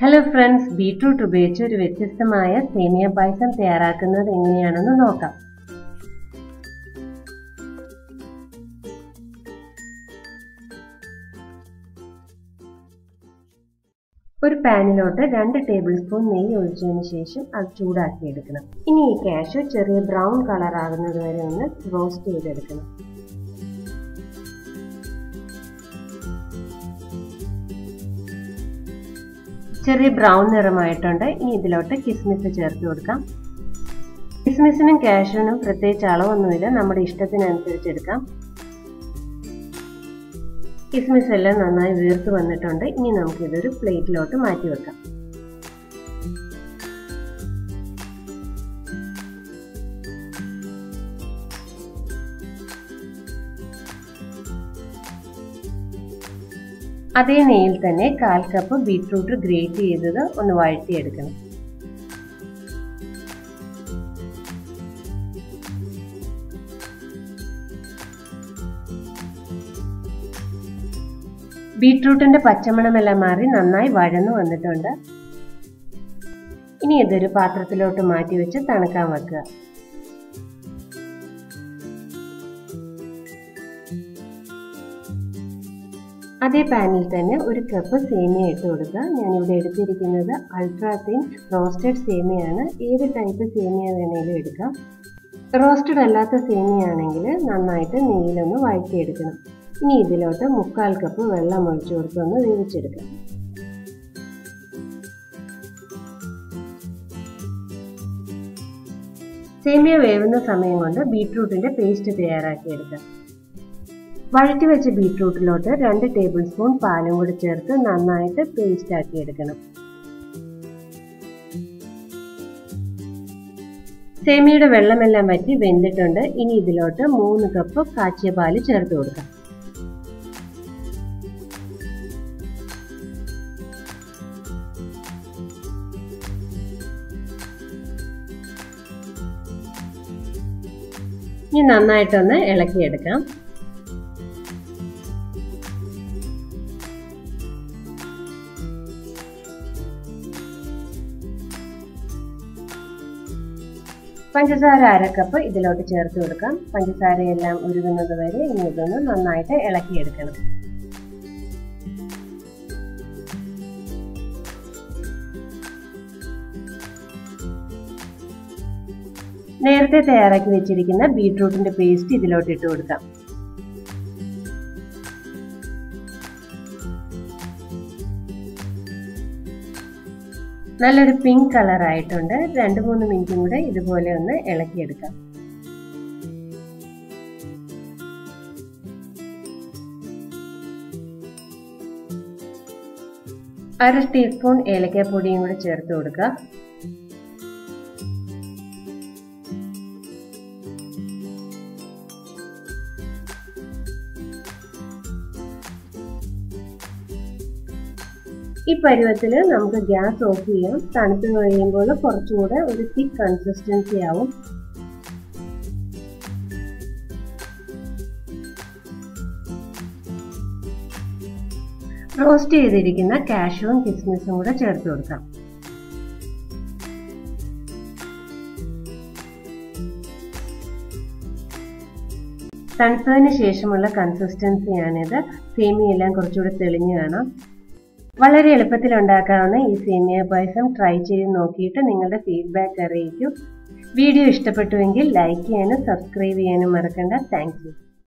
Hello friends, beetroot ഉപയോഗിച്ച് ഒരു വ്യത്യസ്തമായ സേമിയ പായസം തയ്യാറാക്കുന്നത് എങ്ങനെയാണെന്ന് നോക്കാം. ഒരു പാനിലോട്ട് 2 ടേബിൾ സ്പൂൺ നെയ്യ് ഒഴിച്ചതിന് ശേഷം അത് ചൂടാക്കി എടുക്കണം. ഇനി ഈ കാഷ്യൂ ചെറിയ ബ്രൗൺ കളർ ആകുന്നത് വരെ ഒന്ന് റോസ്റ്റ് ചെയ്തെടുക്കണം. ചെറിയ ബ്രൗൺ നിറമായിട്ടുണ്ട്. ഇനി ഇതിലോട്ട് കിസ്മിസ് ചേർത്ത് കൊടുക്കാം. കിസ്മിസിനും കാഷ്യൂവിനും പ്രത്യേകിച്ച് അളവൊന്നുമില്ല, നമ്മുടെ ഇഷ്ടത്തിനനുസരിച്ച് എടുക്കാം. കിസ്മിസ് എല്ലാം നന്നായി വീർത്ത് വന്നിട്ടുണ്ട്. ഇനി നമുക്കിതൊരു പ്ലേറ്റിലോട്ട് മാറ്റി വെക്കാം. അതേ നെയ്യിൽ തന്നെ 1/4 കപ്പ് ബീട്രൂട്ട് ഗ്രേറ്റ് ചെയ്തത് ഒന്ന് വഴറ്റിയെടുക്കണം. ബീട്രൂട്ടിന്റെ പച്ചമണമെല്ലാം മാറി നന്നായി വഴന്നു വന്നിട്ടുണ്ട്. ഇനി ഇതൊരു പാത്രത്തിലോട്ട് മാറ്റി വെച്ച് തണുക്കാൻ വെക്കുക. അതേ പാനിൽ തന്നെ 1 കപ്പ് സേമിയ ഇട്ട് കൊടുക്കുക. ഞാനിവിടെ എടുത്തിരിക്കുന്നത് അൾട്രാ തിൻ റോസ്റ്റഡ് സേമിയാണ്. ഏത് ടൈപ്പ് സേമിയ വേണമെങ്കിലും എടുക്കാം. റോസ്റ്റഡ് അല്ലാത്ത സേമിയ ആണെങ്കിൽ നന്നായിട്ട് നെയ്യിലൊന്ന് വഴറ്റിയെടുക്കണം. ഇനി ഇതിലോട്ട് 1/4 കപ്പ് വെള്ളം ഒഴിച്ചു കൊടുത്തൊന്ന് വേവിച്ചെടുക്കാം. സേമിയ വേവുന്ന സമയം കൊണ്ട് ബീട്രൂട്ടിന്റെ പേസ്റ്റ് തയ്യാറാക്കിയെടുക്കാം. വഴറ്റി വെച്ച ബീട്രൂട്ടിലോട്ട് 2 ടേബിൾ സ്പൂൺ പാലും കൂടി ചേർത്ത് നന്നായിട്ട് പേസ്റ്റ് ആക്കി എടുക്കണം. സേമിയയുടെ വെള്ളമെല്ലാം വറ്റി വെന്തിട്ടുണ്ട്. ഇനി ഇതിലോട്ട് 3 കപ്പ് കാച്ചിയ പാല് ചേർത്ത് കൊടുക്കാം. ഇനി നന്നായിട്ടൊന്ന് ഇളക്കിയെടുക്കാം. പഞ്ചസാര 1/2 കപ്പ് ഇതിലോട്ട് ചേർത്ത് കൊടുക്കാം. പഞ്ചസാരയെല്ലാം ഉരുകുന്നത് വരെ ഇനി ഇതൊന്ന് നന്നായിട്ട് ഇളക്കിയെടുക്കണം. നേരത്തെ തയ്യാറാക്കി വെച്ചിരിക്കുന്ന ബീട്രൂട്ടിന്റെ പേസ്റ്റ് ഇതിലോട്ട് ഇട്ട് കൊടുക്കാം. നല്ലൊരു പിങ്ക് കളർ ആയിട്ടുണ്ട്. 2-3 മിനിറ്റും കൂടെ ഇതുപോലെ ഒന്ന് ഇളക്കിയെടുക്കാം. അര ടീസ്പൂൺ ഏലക്കാപ്പൊടിയും കൂടെ ചേർത്ത് കൊടുക്കുക. ഈ പരുവത്തിൽ നമുക്ക് ഗ്യാസ് ഓഫ് ചെയ്യാം. തണുത്ത് കഴിയുമ്പോൾ കുറച്ചുകൂടെ ഒരു തിക്ക് കൺസിസ്റ്റൻസി ആവും. റോസ്റ്റ് ചെയ്തിരിക്കുന്ന കാഷ്യൂവും കിസ്മിസും കൂടെ ചേർത്ത് കൊടുക്കാം. തണുത്തതിന് ശേഷമുള്ള കൺസിസ്റ്റൻസിയാണിത്. സേമിയെല്ലാം കുറച്ചുകൂടെ തെളിഞ്ഞു കാണാം. വളരെ എളുപ്പത്തിൽ ഉണ്ടാക്കാവുന്ന ഈ സേമിയ പായസം ട്രൈ ചെയ്ത് നോക്കിയിട്ട് നിങ്ങളുടെ ഫീഡ്ബാക്ക് അറിയിക്കൂ. വീഡിയോ ഇഷ്ടപ്പെട്ടുവെങ്കിൽ ലൈക്ക് ചെയ്യാനും സബ്സ്ക്രൈബ് ചെയ്യാനും മറക്കണ്ട. Thank you.